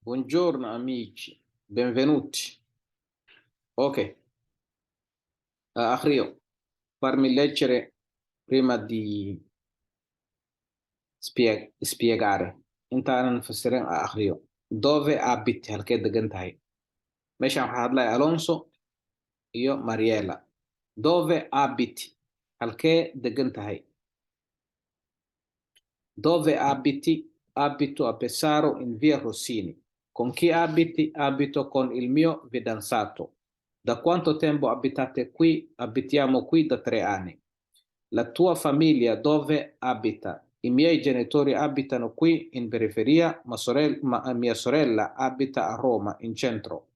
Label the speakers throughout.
Speaker 1: Buongiorno amici, benvenuti. Ok, Achrio, farmi leggere prima di spiegare. Inta aanan fasirin Achrio. Dove abiti halkee degan tahay? Meeshaan waxaa hadlaya Alonso iyo Mariela. Dove abiti halkee degan tahay? Dove abiti? Abito a Pesaro in via Rossini. Con chi abiti? Abito con il mio fidanzato. Da quanto tempo abitate qui? Abitiamo qui da 3 anni. La tua famiglia dove abita? I miei genitori abitano qui in periferia, ma mia sorella abita a Roma, in centro.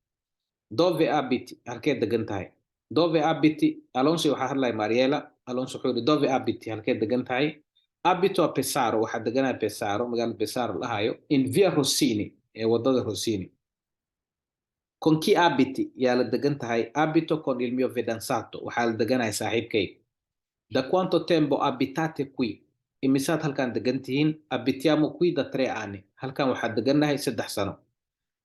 Speaker 1: Dove abiti? Halkee degan tahay? Dove abiti? Alonso waxaa hadlaya Mariela. Alonso wuxuu yidhi dove abiti? Halkee degan tahay? Abito a Pesaro, waxaa deganaya Pesaro, magaalada Pesaro lahayo, in via Rossini, ee wadada Rossini. Con chi abiti? Yaa la degan tahay? Abito con il mio fidanzato, waxaa la deganaya saaxiibkay. Da quanto tempo abitate qui? Imisaad halkan degan tihiin? Abitiamo qui da 3 anni. Halkan waxaa degannahay 3 sano.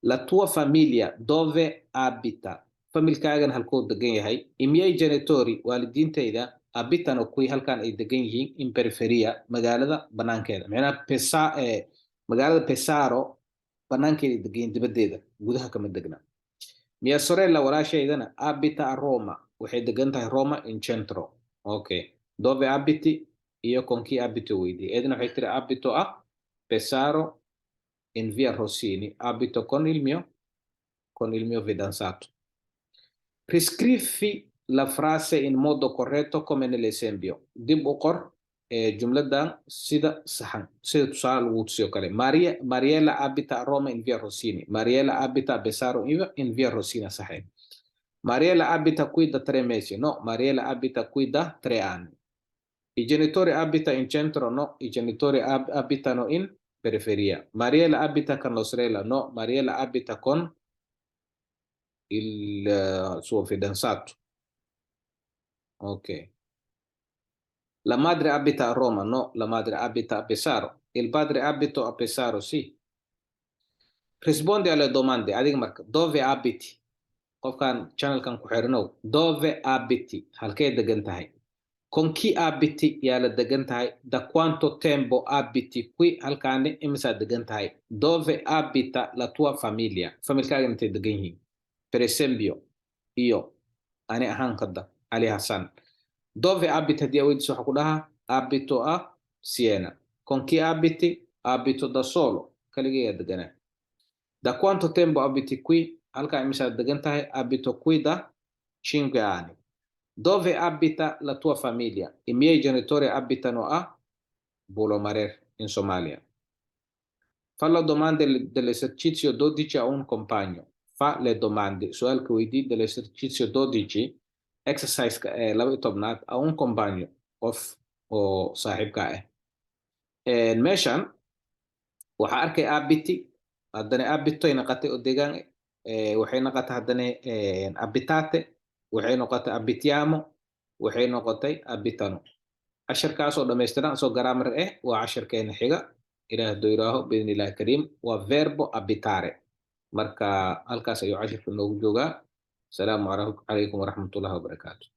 Speaker 1: La tua famiglia dove abita? Familkaagan halkuu degan yahay? I miei genitori, waalidiintayda, abitano qui halkan ay degan yihiin in periferia, magaalada banaankeeda. Magaalada Pesaro banaankeeda degan yihiin, dibadeeda, gudaha kama degna. Mia sorella walaashaydana abita a Roma, waxay degan tahay Roma in centro. Okay. Dove abiti? Io con chi abito weydii. Eedna waxay tiri abito a Pesaro in via Rossini. Abito con il mio fidanzato. Riscrivi la frase in modo corretto come nell'esempio. Dib u qor jumladan sida saxan, sida tusaale lagu tusiyo kale. Mariela abita a Roma in via Rossini. Mariela abita a Pesaro in via Rossini, saxeen. Mariela abita qui da 3 mesi. No, Mariela abita qui da 3 anni. I genitori abita in centro? No, i genitori abitano in periferia. Mariela abita con la sorella? No, Mariela abita con il suo fidanzato. Ok. La madre abita a Roma? No, la madre abita a Pesaro. Il padre abita a Pesaro? Sì. Rispondi alle domande. Adiga marka, dove abiti? Qofkan channelkan ku xirnow. Dove abiti? Halkee degan tahay? Con chi abiti? Yaa la degan tahay? Da quanto tempo abiti qui? Halkaani imisaa degan tahay? Dove abita la tua famiglia? Familkaaga intay degan yihiin? Per esempio, io, ani ahaan hadda, Ali Hassan. Dove abita haddii aweydiis waxaa ku dhahaa abito a Siena. Con chi abiti? Abito da solo. Kaligeeyaa deganaa. Da quanto tempo abiti qui? Halkaa imisaa degan tahay? Abito qui da 5 anni. Dove abita la tua famiglia? I miei genitori abitano a Bolomarer, in Somalia. Fa le domande dell'esercizio 12 a un compagno. Fa le domande su'aalka weydii dell'esercizio 12 exerciseka ee 12aad a un compagno, qof oo saaxiibka ah. Meeshan waxaa arkay abiti, haddana abitoy naqatay oo deegaan, waxay noqotay haddana abitate, waxay noqotay abitiamo, waxay noqotay abitano. Casharkaas oo dhammaystiran soo grammar waa casharkeena xiga. Ilaah hadduu yiraaho biidni illaahi kariim, waa verbo abitare. Marka halkaas ayuu casharka noogu joogaa. Asalaamu calaykum waraxmatullaahi wabarakaatu.